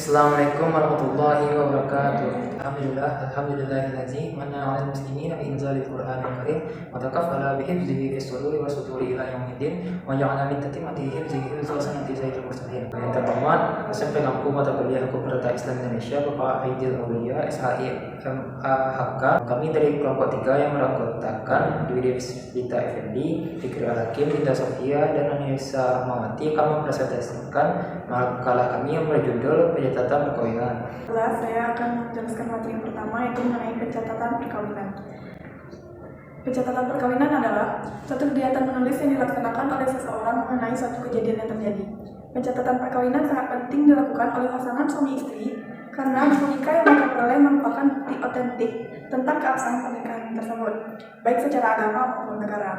Assalamualaikum warahmatullahi wabarakatuh. Alhamdulillahillazi manna 'alal muslimina bi inzalil Qur'anil karim wa takaffala bi hifzihi fis suduri wa suduri ila yaumiddin wa ja'ala min tatimati hifzihi hifza sanati sayyidil mursalin. Yang terhormat Dosen Pengampu Mata Kuliah Hukum Perdata Islam Indonesia Bapak Aidil Aulia SHI MAHK. Kami dari kelompok 3 yang beranggotakan Dwi Dita Effendi, Fikri Al-Hakim, Dinda Sofia, dan Anissa Mawati akan mempresentasikan makalah kami yang berjudul pencatatan perkawinan. Saya akan menjelaskan materi yang pertama, yaitu mengenai pencatatan perkawinan. Pencatatan perkawinan adalah suatu kegiatan menulis yang dilaksanakan oleh seseorang mengenai suatu kejadian yang terjadi. Pencatatan perkawinan sangat penting dilakukan oleh pasangan suami istri karena nikah yang mereka peroleh merupakan bukti otentik tentang keabsahan pernikahan tersebut, baik secara agama maupun negara.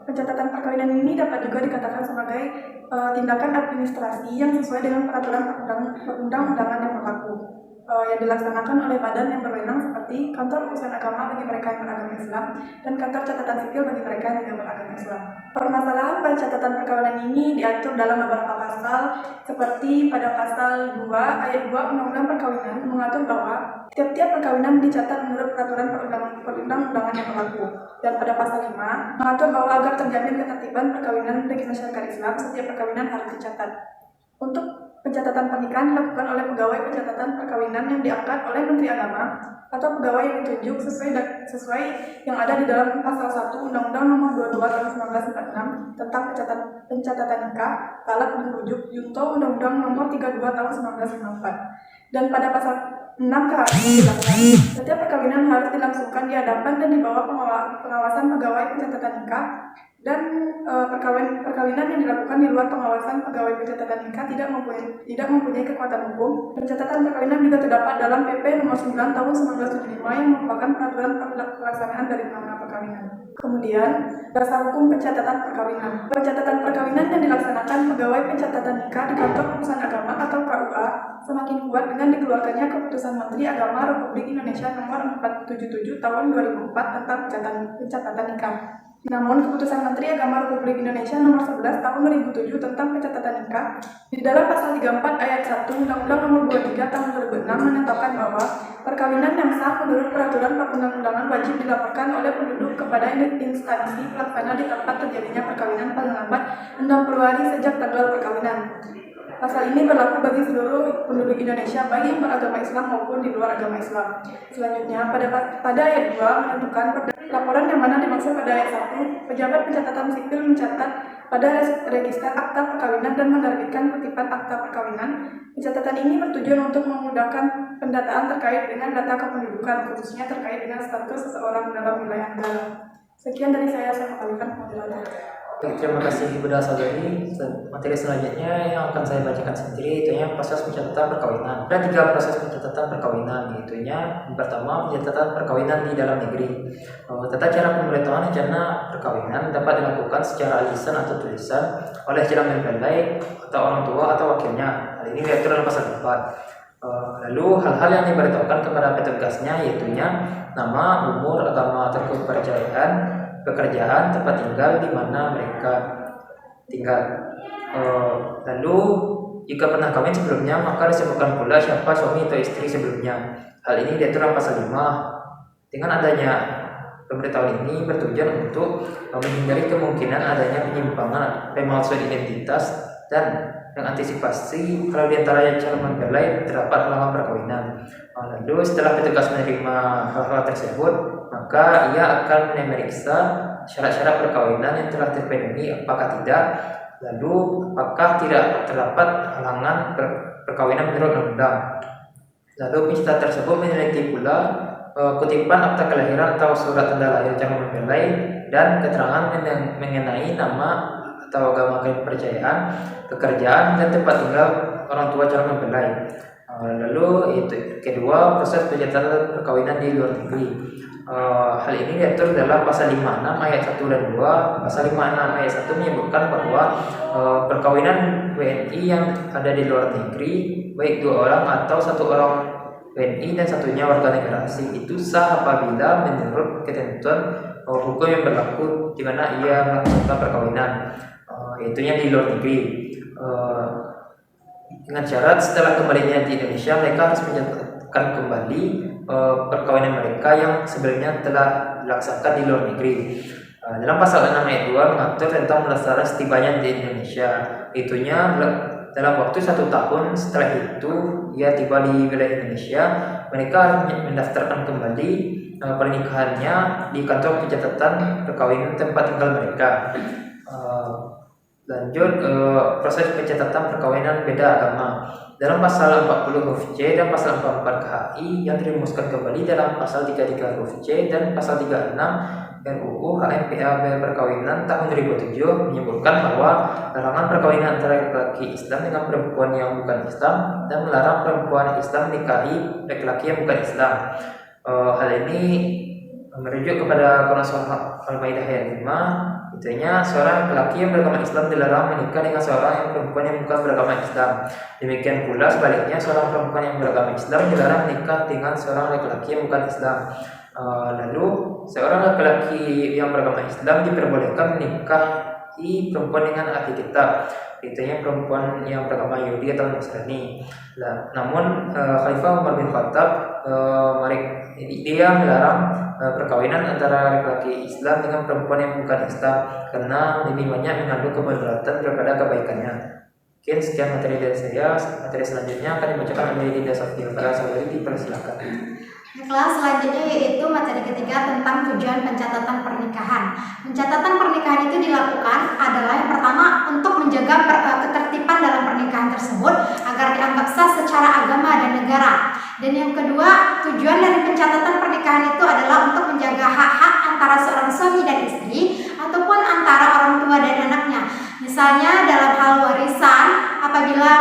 Pencatatan perkawinan ini dapat juga dikatakan sebagai tindakan administrasi yang sesuai dengan peraturan perundang-undangan yang berlaku, yang dilaksanakan oleh badan yang berwenang seperti Kantor Urusan Agama bagi mereka yang beragama Islam dan Kantor Catatan Sipil bagi mereka yang tidak beragama Islam. Permasalahan pencatatan perkawinan ini diatur dalam beberapa pasal, seperti pada pasal 2 ayat 2 Undang-Undang Perkawinan mengatur bahwa tiap-tiap perkawinan dicatat menurut peraturan perundang-undangan yang berlaku. Dan pada pasal 5 mengatur bahwa agar terjamin ketertiban perkawinan bagi masyarakat Islam, setiap perkawinan harus dicatat. Untuk pencatatan pernikahan dilakukan oleh pegawai pencatatan perkawinan yang diangkat oleh Menteri Agama atau pegawai yang ditunjuk sesuai yang ada di dalam pasal 1 Undang-Undang Nomor 22 Tahun 1946 tentang pencatatan nikah, talak dan rujuk junto Undang-Undang Nomor 32 Tahun 1954. Dan pada pasal 6 dilakukan. Setiap perkawinan harus dilangsungkan di hadapan dan di bawah pengawasan pegawai pencatatan nikah, dan perkawinan yang dilakukan di luar pengawasan pegawai pencatatan nikah tidak mempunyai kekuatan hukum. Pencatatan perkawinan juga terdapat dalam PP Nomor 9 Tahun 1975 yang merupakan peraturan pelaksanaan dari undang-undang perkawinan. Kemudian, dasar hukum pencatatan perkawinan. Pencatatan perkawinan yang dilaksanakan pegawai pencatatan nikah di Kantor Urusan Agama atau KUA semakin kuat dengan dikeluarkannya Keputusan Menteri Agama Republik Indonesia Nomor 477 Tahun 2004 tentang pencatatan nikah. Namun, Keputusan Menteri Agama Republik Indonesia Nomor 11 Tahun 2007 tentang pencatatan nikah di dalam pasal 34 ayat 1 Undang-Undang Nomor 23 Tahun 2006 menetapkan bahwa perkawinan yang sah menurut peraturan perundang-undangan wajib dilaporkan oleh penduduk kepada instansi pelaksana di tempat terjadinya perkawinan paling lambat 60 hari sejak tanggal perkawinan. Pasal ini berlaku bagi seluruh penduduk Indonesia, baik yang beragama Islam maupun di luar agama Islam. Selanjutnya, pada ayat 2 menentukan laporan yang mana dimaksud pada ayat 1, pejabat pencatatan sipil mencatat pada register akta perkawinan dan menerbitkan kutipan akta perkawinan. Pencatatan ini bertujuan untuk memudahkan pendataan terkait dengan data kependudukan, khususnya terkait dengan status seseorang dalam wilayah negara. Sekian dari saya kembalikan ke moderator. Terima kasih kepada saudari. Materi selanjutnya yang akan saya bacakan sendiri itunya proses pencatatan perkawinan. Ada 3 proses pencatatan perkawinan, itunya yang pertama pencatatan perkawinan di dalam negeri. Tata cara pemberitahuan rencana perkawinan dapat dilakukan secara lisan atau tulisan oleh calon mempelai atau orang tua atau wakilnya. Hal ini diatur dalam pasal 4. Lalu hal-hal yang diberitahukan kepada petugasnya yaitunya nama, umur, agama atau kepercayaan, pekerjaan, tempat tinggal di mana mereka tinggal. Lalu jika pernah kawin sebelumnya maka disebutkan pula siapa suami atau istri sebelumnya. Hal ini diatur dalam pasal 5. Dengan adanya pemberitahuan ini bertujuan untuk menghindari kemungkinan adanya penyimpangan, pemalsuan identitas, dan mengantisipasi kalau di antara calon mempelai terdapat halangan perkawinan. Lalu setelah petugas menerima hal-hal tersebut, maka ia akan memeriksa syarat-syarat perkawinan yang telah terpenuhi apakah tidak, lalu apakah tidak terdapat halangan perkawinan menurut undang-undang. Lalu pencatatan tersebut meneliti pula kutipan akta kelahiran atau surat tanda lahir calon mempelai dan keterangan mengenai nama atau agama kepercayaan, pekerjaan, dan tempat tinggal orang tua calon mempelai. Lalu itu kedua, proses pencatatan perkawinan di luar negeri. Hal ini diatur dalam pasal 56 ayat 1 dan 2. Pasal 56 ayat 1 menyebutkan bahwa perkawinan WNI yang ada di luar negeri, baik 2 orang atau 1 orang WNI dan satunya warga negara asing, itu sah apabila menurut ketentuan hukum yang berlaku di mana ia melakukan perkawinan, itunya di luar negeri. dengan syarat setelah kembalinya di Indonesia mereka harus mencatatkan kembali perkawinan mereka yang sebelumnya telah dilaksanakan di luar negeri. Dalam pasal 6 ayat 2 mengatur tentang pendaftaran setibanya di Indonesia. Itunya dalam waktu 1 tahun setelah itu ia tiba di wilayah Indonesia, mereka harus mendaftarkan kembali pernikahannya di kantor pencatatan perkawinan tempat tinggal mereka. Lanjut, proses pencatatan perkawinan beda agama. Dalam pasal 40 huruf C dan pasal 44 KHI yang dirumuskan kembali dalam pasal 33 huruf C dan pasal 36 RUU HMPA Perkawinan tahun 2007 menyebutkan bahwa larangan perkawinan antara laki-laki Islam dengan perempuan yang bukan Islam dan melarang perempuan Islam menikahi laki-laki yang bukan Islam. Hal ini merujuk kepada Quran Surah Al-Maidah ayat 5. Intinya seorang laki yang beragama Islam dilarang menikah dengan seorang yang perempuan yang bukan beragama Islam. Demikian pula sebaliknya seorang perempuan yang beragama Islam dilarang menikah dengan seorang laki-laki yang bukan Islam. Lalu seorang laki-laki yang beragama Islam diperbolehkan menikahi perempuan dengan ahli kitab. Intinya perempuan yang beragama Yahudi atau Nasrani. Namun Khalifah Umar bin Khattab dia melarang perkawinan antara laki-laki Islam dengan perempuan yang bukan Islam karena lebih banyak mengandung kemudaratan daripada kebaikannya. Mungkin sekian materi dari saya. Materi selanjutnya akan dibacakan oleh Dinda Sofia. Para saudari dipersilakan. Kelas selanjutnya yaitu materi ketiga tentang tujuan pencatatan pernikahan. Pencatatan pernikahan itu dilakukan adalah yang pertama untuk menjaga ketertiban dalam pernikahan tersebut agar dianggap sah secara agama dan negara. Dan yang kedua, tujuan dari pencatatan pernikahan itu adalah untuk menjaga hak-hak antara seorang suami dan istri ataupun antara orang tua dan anaknya. Misalnya dalam hal warisan, apabila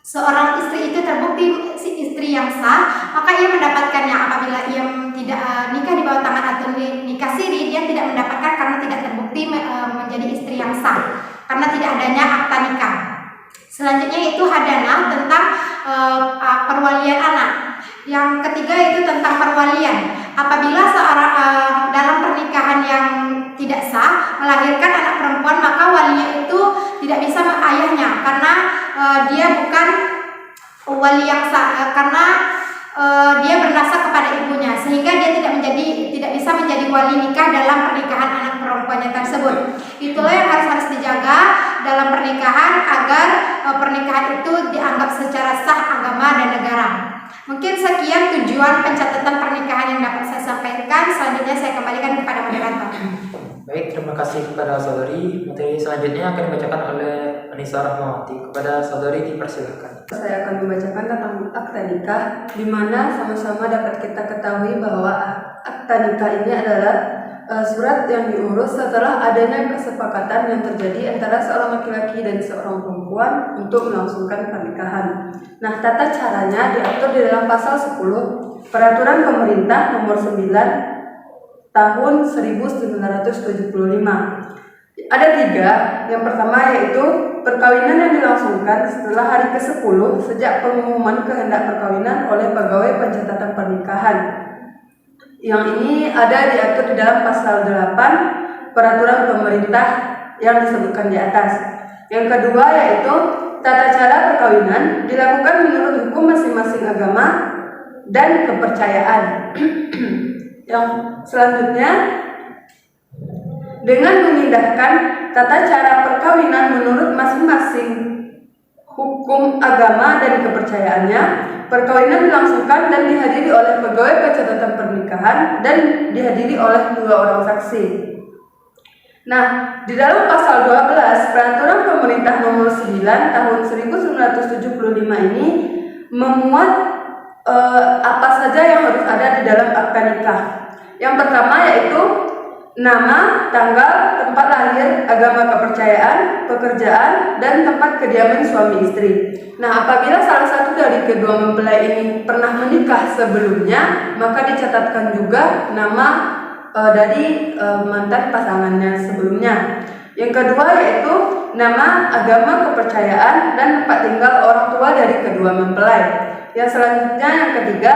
seorang istri itu terbukti si istri yang sah, maka ia mendapatkannya. Apabila ia tidak nikah di bawah tangan atau nikah siri, dia tidak mendapatkan karena tidak terbukti menjadi istri yang sah karena tidak adanya akta nikah. Selanjutnya itu hadanah tentang perwalian anak. Yang ketiga itu tentang perwalian. Apabila seorang dalam pernikahan yang tidak sah melahirkan anak perempuan, maka walinya itu tidak bisa ayahnya karena dia bukan wali yang sah karena dia bernasab kepada ibunya, sehingga dia tidak bisa menjadi wali nikah dalam pernikahan anak perempuannya tersebut. Itulah yang harus dijaga dalam pernikahan agar pernikahan itu dianggap secara sah agama dan negara. Mungkin sekian tujuan pencatatan pernikahan yang dapat saya sampaikan. Selanjutnya saya kembalikan kepada moderator. Baik, terima kasih kepada saudari. Materi selanjutnya akan dibacakan oleh Anissa Rahmawati. Kepada saudari dipersilakan. Saya akan membacakan tentang akta nikah, di mana sama-sama dapat kita ketahui bahwa akta nikah ini adalah surat yang diurus setelah adanya kesepakatan yang terjadi antara seorang laki-laki dan seorang perempuan untuk melangsungkan pernikahan. Nah, tata caranya diatur di dalam pasal 10 Peraturan Pemerintah Nomor 9 Tahun 1975. Ada 3. Yang pertama yaitu perkawinan yang dilangsungkan setelah hari ke-10 sejak pengumuman kehendak perkawinan oleh pegawai pencatatan pernikahan. Yang ini ada diatur di dalam pasal 8 Peraturan Pemerintah yang disebutkan di atas. Yang kedua yaitu tata cara perkawinan dilakukan menurut hukum masing-masing agama dan kepercayaan. Yang selanjutnya, dengan memindahkan tata cara perkawinan menurut masing-masing hukum agama dan kepercayaannya, perkawinan dilangsungkan dan dihadiri oleh pegawai pencatatan pernikahan dan dihadiri oleh 2 orang saksi. Nah, di dalam pasal 12 Peraturan Pemerintah Nomor 9 Tahun 1975 ini memuat apa saja yang harus ada di dalam akta nikah. Yang pertama yaitu nama, tanggal, tempat lahir, agama kepercayaan, pekerjaan, dan tempat kediaman suami istri. Nah, apabila salah satu dari kedua mempelai ini pernah menikah sebelumnya, maka dicatatkan juga nama dari mantan pasangannya sebelumnya. Yang kedua yaitu nama, agama, kepercayaan, dan tempat tinggal orang tua dari kedua mempelai. Yang selanjutnya yang ketiga,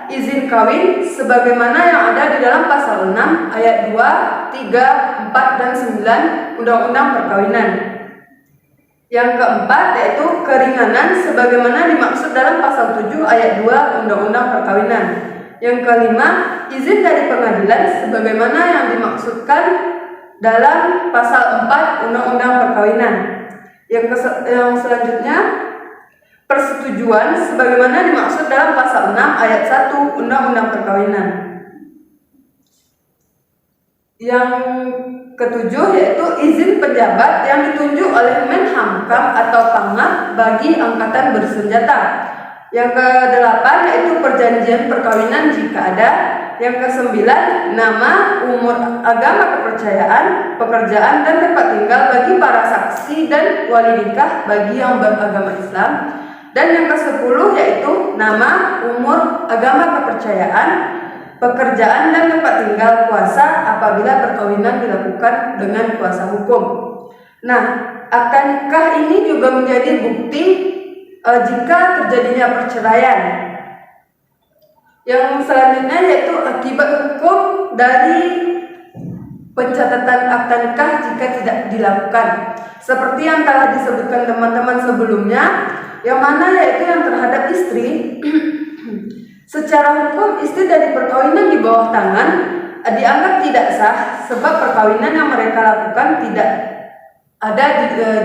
izin kawin sebagaimana yang ada di dalam pasal 6 ayat 2, 3, 4, dan 9 Undang-Undang Perkawinan. Yang keempat yaitu keringanan sebagaimana dimaksud dalam pasal 7 ayat 2 Undang-Undang Perkawinan. Yang kelima, izin dari pengadilan sebagaimana yang dimaksudkan dalam pasal 4 Undang-Undang Perkawinan. Yang selanjutnya, persetujuan sebagaimana dimaksud dalam pasal 6 ayat 1 Undang-Undang Perkawinan. Yang ketujuh yaitu izin pejabat yang ditunjuk oleh Menhamkam atau Pangap bagi angkatan bersenjata. Yang kedelapan yaitu perjanjian perkawinan jika ada. Yang kesembilan, nama, umur, agama kepercayaan, pekerjaan dan tempat tinggal bagi para saksi dan wali nikah bagi yang beragama Islam. Dan yang ke-10 yaitu nama, umur, agama kepercayaan, pekerjaan dan tempat tinggal kuasa apabila perkawinan dilakukan dengan kuasa hukum. Nah, akad nikah ini juga menjadi bukti jika terjadinya perceraian. Yang selanjutnya yaitu akibat hukum dari pencatatan akad nikah jika tidak dilakukan. Seperti yang telah disebutkan teman-teman sebelumnya, yang mana yaitu yang terhadap istri. Secara hukum, istri dari perkawinan di bawah tangan dianggap tidak sah sebab perkawinan yang mereka lakukan tidak ada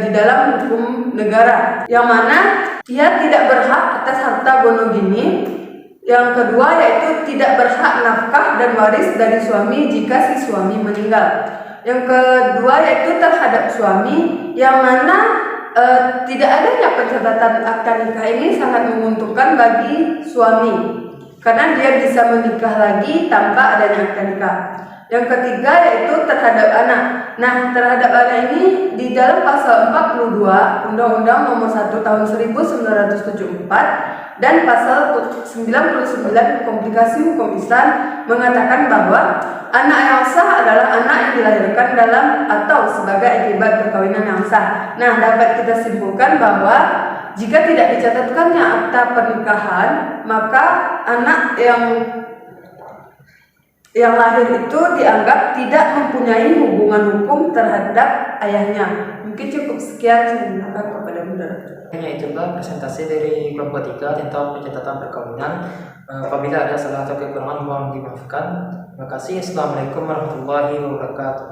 di dalam hukum negara. Yang mana ia tidak berhak atas harta gonogini. Yang kedua yaitu tidak berhak nafkah dan waris dari suami jika si suami meninggal. Yang kedua yaitu terhadap suami, yang mana tidak adanya pencatatan akad nikah ini sangat menguntungkan bagi suami. Karena dia bisa menikah lagi tanpa adanya akad nikah. Yang ketiga yaitu terhadap anak. Nah, terhadap anak ini di dalam pasal 42 Undang-Undang Nomor 1 Tahun 1974 dan pasal 99 Komplikasi Hukum Islam mengatakan bahwa anak yang sah adalah anak yang dilahirkan dalam atau sebagai akibat perkawinan yang sah. Nah, dapat kita simpulkan bahwa jika tidak dicatatkannya akta pernikahan, maka anak yang lahir itu dianggap tidak mempunyai hubungan hukum terhadap ayahnya. Mungkin cukup sekian saya mengatakan kepada moderator. Hanya itulah presentasi dari kelompok 3 tentang pencatatan perkawinan. Apabila ada salah atau kekurangan mohon dimaafkan. Terima kasih. Assalamualaikum warahmatullahi wabarakatuh.